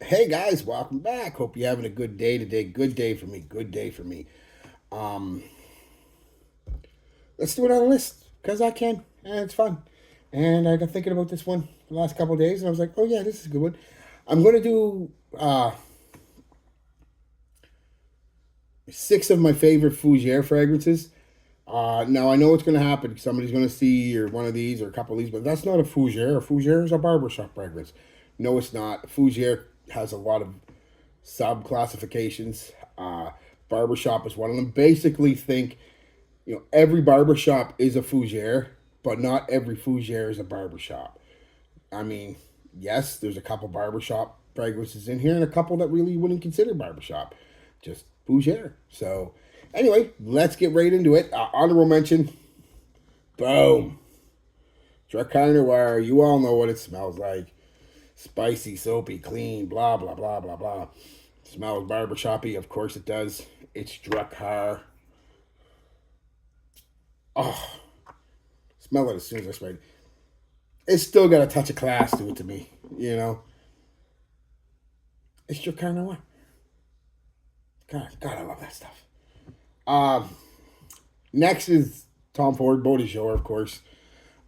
Hey guys, welcome back. Hope you're having a good day today. Good day for me. Good day for me. Um, let's do it on a list because I can and it's fun. And I got thinking about this one the last couple of days, and I was like, oh yeah, this is a good one. I'm gonna do six of my favorite fougere fragrances. Now I know what's gonna happen. Somebody's gonna see or one of these or a couple of these, but that's not a fougere. A fougere is a barbershop fragrance. No, it's not. A fougere has a lot of sub classifications. Barbershop is one of them. Basically, think every barbershop is a fougere, but not every fougere is a barbershop. I mean, yes, there's a couple barbershop fragrances in here, and a couple that really wouldn't consider barbershop, just fougere. So, anyway, let's get right into it. Honorable mention, boom, Drakkar Noir. You all know what it smells like: spicy, soapy, clean, blah blah blah blah blah. Smells barbershoppy, of course it does. It's Drakkar. Oh, smell it as soon as I spray it. It's still got a touch of class to it to me, you know. It's Drakkar Noir. God, I love that stuff. Um, Next is Tom Ford, Beau de Jour, of course.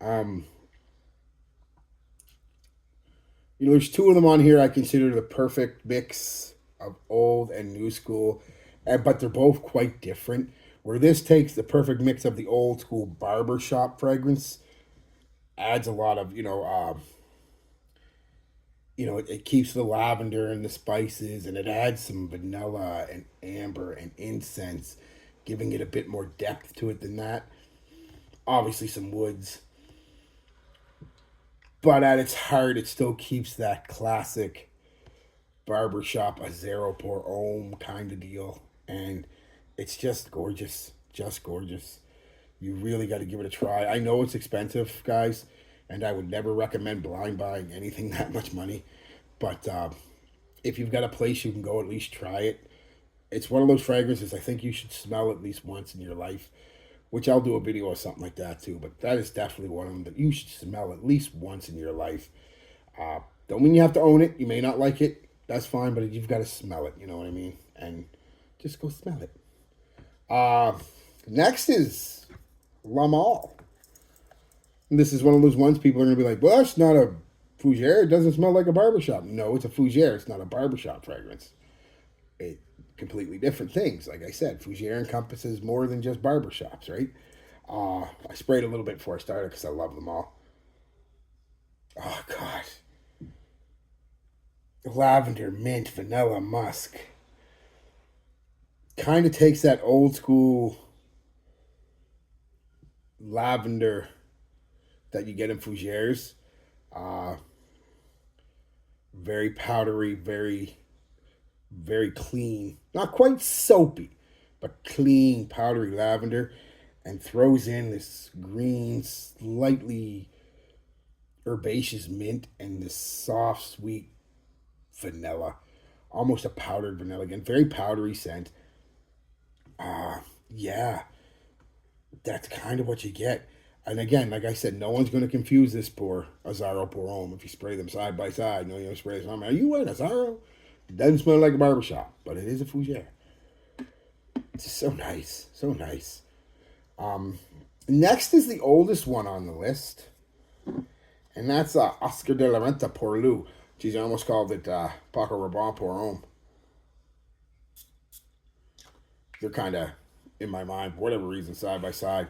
Um, there's two of them on here I consider the perfect mix of old and new school, but they're both quite different. Where this takes the perfect mix of the old school barbershop fragrance, adds a lot of it keeps the lavender and the spices, and it adds some vanilla and amber and incense, giving it a bit more depth to it than that. Obviously, some woods, but at its heart, it still keeps that classic barbershop a zero pour ohm kind of deal, and it's just gorgeous, just gorgeous. You really got to give it a try. I know it's expensive, guys, and I would never recommend blind buying anything that much money. But if you've got a place you can go, at least try it. It's one of those fragrances I think you should smell at least once in your life, which I'll do a video or something like that too. But that is definitely one of them that you should smell at least once in your life. Don't mean you have to own it. You may not like it. That's fine, but you've got to smell it. You know what I mean? And just go smell it. Uh, Next is La Mall. And this is one of those ones people are going to be like, well, that's not a fougere. It doesn't smell like a barbershop. No, it's a fougere. It's not a barbershop fragrance. It completely different things. Like I said, fougere encompasses more than just barbershops, right? I sprayed a little bit before I started because I love them all. Oh, God. Lavender, mint, vanilla, musk. Kind of takes that old school lavender that you get in fougères. Uh, Very powdery, very clean. Not quite soapy, but clean, powdery lavender. And throws in this green, slightly herbaceous mint and this soft, sweet vanilla. Almost a powdered vanilla again. Very powdery scent. Yeah, that's kind of what you get. And again, like I said, no one's going to confuse this for Azzaro pour homme if you spray them side by side. No, you know, spray this on. Are you wearing Azzaro? It doesn't smell like a barbershop, but it is a fougere. It's so nice, so nice. Um, Next is the oldest one on the list, and that's Oscar de la Renta pour Lou. Geez, I almost called it Paco Rabanne pour homme. They're kind of, in my mind, for whatever reason, side by side.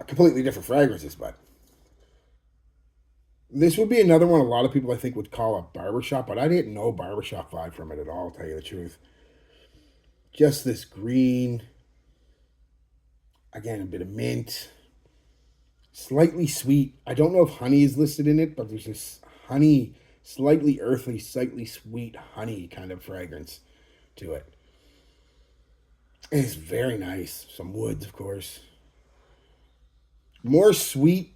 Completely different fragrances, but this would be another one a lot of people I think would call a barbershop, but I didn't know barbershop vibe from it at all, to tell you the truth. Just this green, again, a bit of mint, slightly sweet. I don't know if honey is listed in it, but there's this honey, slightly earthy, slightly sweet honey kind of fragrance to it. It's very nice. Some woods, of course. More sweet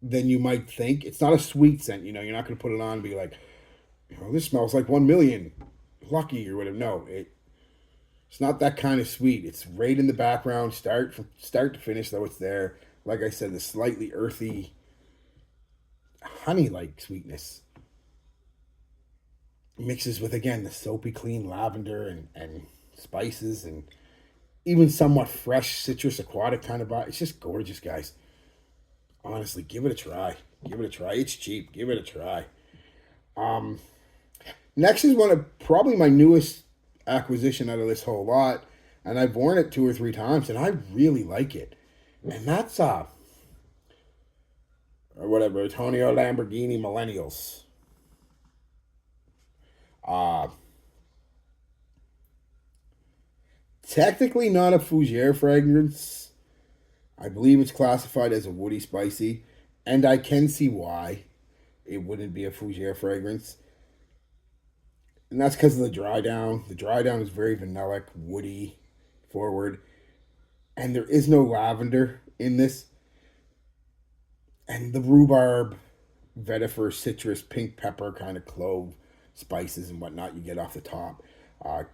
than you might think. It's not a sweet scent, you're not going to put it on and be like, this smells like 1 million, lucky or whatever. No, it's not that kind of sweet. It's right in the background, from start to finish, though it's there. Like I said, the slightly earthy, honey-like sweetness. mixes with, again, the soapy clean lavender and spices and even somewhat fresh citrus aquatic kind of vibe. It's just gorgeous, guys. Honestly, give it a try. Give it a try. It's cheap. Give it a try. Um, Next is one of probably my newest acquisition out of this whole lot, and I've worn it 2 or 3 times, and I really like it. And that's or whatever, Antonio Lamborghini Millennials. Uh Technically not a fougere fragrance. I believe it's classified as a woody spicy, and I can see why it wouldn't be a fougere fragrance. And that's because of the dry down. The dry down is very vanillic, woody, forward, and there is no lavender in this. And the rhubarb, vetiver, citrus, pink pepper, kind of clove spices and whatnot you get off the top. Uh,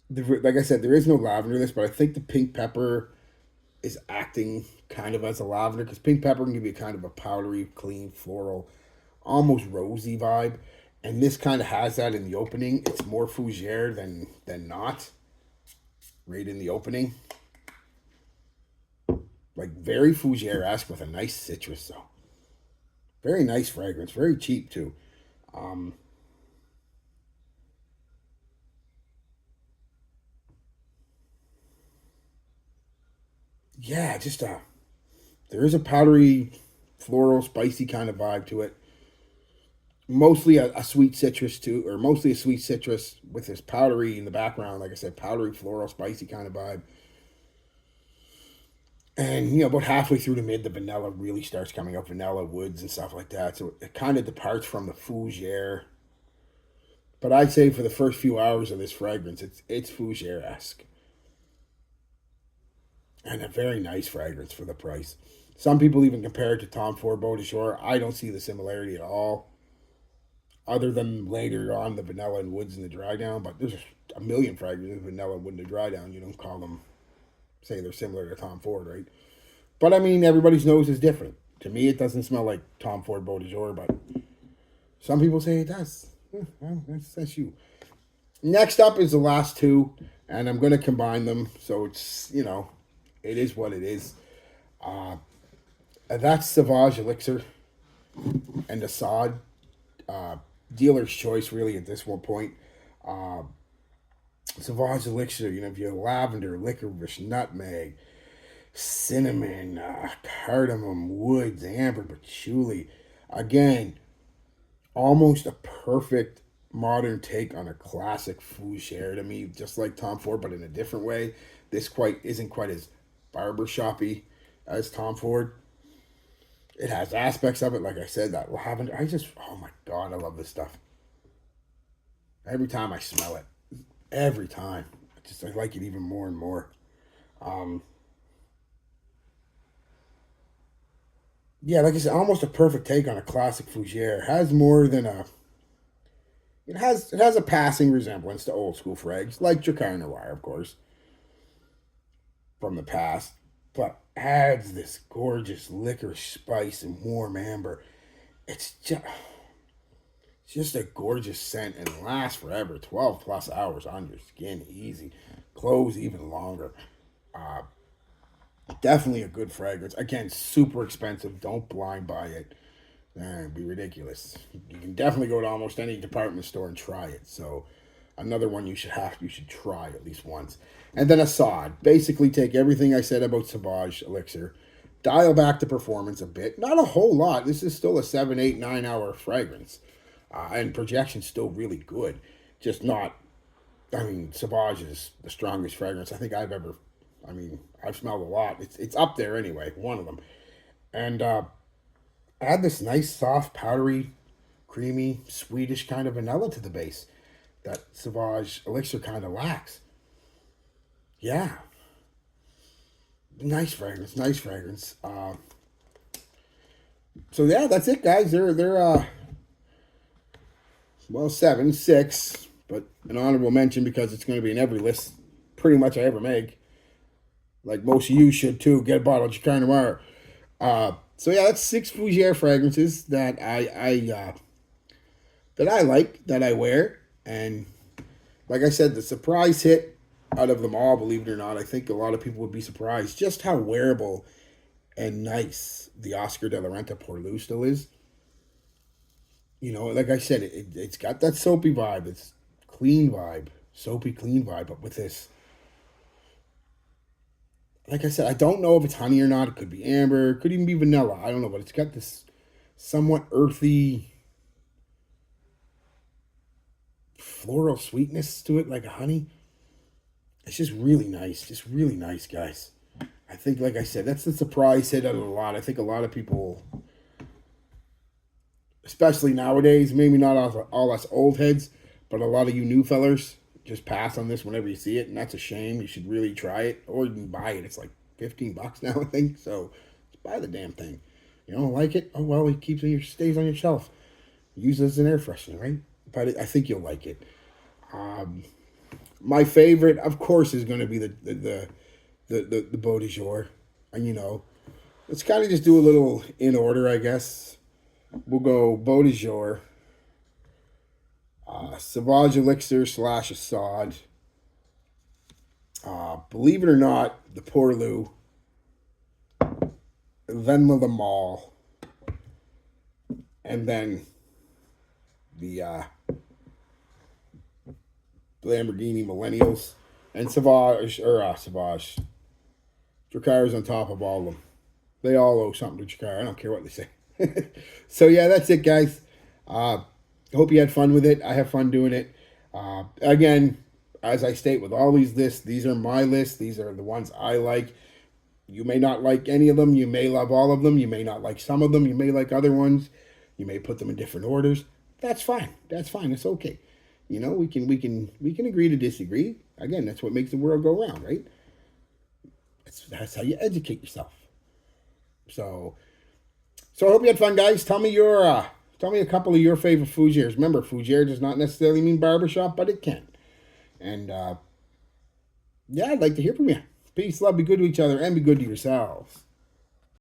like I said, there is no lavender in this, but I think the pink pepper is acting kind of as a lavender because pink pepper can give you kind of a powdery, clean, floral, almost rosy vibe. And this kind of has that in the opening. It's more fougere than not. Right in the opening. Like very fougere-esque with a nice citrus though. Very nice fragrance. Very cheap too. Um, yeah, just there is a powdery, floral, spicy kind of vibe to it. Mostly a sweet citrus too, or mostly a sweet citrus with this powdery in the background. Like I said, powdery, floral, spicy kind of vibe. And about halfway through the mid, the vanilla really starts coming up, vanilla woods and stuff like that. So it kind of departs from the fougere. But I'd say for the first few hours of this fragrance, it's fougere esque, and a very nice fragrance for the price. Some people even compare it to Tom Ford Bow de Jour. I don't see the similarity at all, other than later on the vanilla and woods and the dry down. But there's a million fragrances, vanilla, wood, and the dry down. You don't call them, say they're similar to Tom Ford, right? But I mean, everybody's nose is different. To me, it doesn't smell like Tom Ford Bow de Jour, but some people say it does. Well, that's you. Next up is the last two, and I'm going to combine them. So it's, it is what it is. Uh, that's Sauvage Elixir and Assad. Dealer's choice, really, at this one point. Uh, Sauvage Elixir, if you have lavender, licorice, nutmeg, cinnamon, cardamom, woods, amber, patchouli. Again, almost a perfect modern take on a classic fougere to me, just like Tom Ford, but in a different way. This isn't quite as barbershoppy as Tom Ford. It has aspects of it, like I said, that lavender. Oh my God, I love this stuff. Every time I smell it, every time, I like it even more and more. Um, yeah, like I said, almost a perfect take on a classic fougere. It has more than a. It has a passing resemblance to old school frags, like Drakkar Noir, of course, from the past, but adds this gorgeous licorice spice and warm amber. It's just a gorgeous scent and lasts forever, 12 plus hours on your skin, easy. Clothes even longer. Uh, Definitely a good fragrance. Again, super expensive. Don't blind buy it. It'd be ridiculous. You can definitely go to almost any department store and try it. So another one you should try at least once. And then Assad. Basically take everything I said about Sauvage Elixir, dial back the performance a bit. Not a whole lot. This is still a 7, 8, 9 hour fragrance. And projection's still really good. Just not, Sauvage is the strongest fragrance I think I've ever, I've smelled a lot. It's up there anyway, one of them. And add this nice, soft, powdery, creamy, Swedish kind of vanilla to the base that Sauvage Elixir kind of lacks. Yeah. Nice fragrance, nice fragrance. So yeah, that's it, guys. They're well, 7, 6, but an honorable mention because it's going to be in every list pretty much I ever make. Like most of you should too. Get a bottle of Drakkar Noir. So yeah, that's 6 fougere fragrances that I that I like, that I wear. And like I said, the surprise hit out of them all, believe it or not, I think a lot of people would be surprised just how wearable and nice the Oscar de la Renta Portelu still is. You know, like I said, it's got that soapy vibe. It's clean vibe, soapy clean vibe. But with this, like I said, I don't know if it's honey or not. It could be amber. It could even be vanilla. I don't know, but it's got this somewhat earthy floral sweetness to it, like a honey. It's just really nice. Just really nice, guys. I think, like I said, that's the surprise hit out of a lot. I think a lot of people, especially nowadays, maybe not all us old heads, but a lot of you new fellers just pass on this whenever you see it, and that's a shame. You should really try it, or you can buy it. It's like $15 now, I think. So just buy the damn thing. You don't like it? Oh well, it stays on your shelf. Use it as an air freshener, right? But I think you'll like it. My favorite, of course, is going to be the Beau de Jour, and let's kind of just do a little in order, I guess. We'll go Beau de Jour, Sauvage Elixir / Assad. Believe it or not, the Portelu, then the Mall, and then the Lamborghini Millennials, and Sauvage. Dracarys on top of all of them. They all owe something to Dracar. I don't care what they say. So yeah, that's it, guys. I hope you had fun with it. I have fun doing it. Again, as I state with all these lists, these are my lists. These are the ones I like. You may not like any of them. You may love all of them. You may not like some of them. You may like other ones. You may put them in different orders. That's fine. That's fine. It's okay. We can agree to disagree. Again, that's what makes the world go round, right? That's how you educate yourself. So I hope you had fun, guys. Tell me a couple of your favorite fougeres. Remember, fougere does not necessarily mean barbershop, but it can. And yeah, I'd like to hear from you. Peace, love, be good to each other, and be good to yourselves.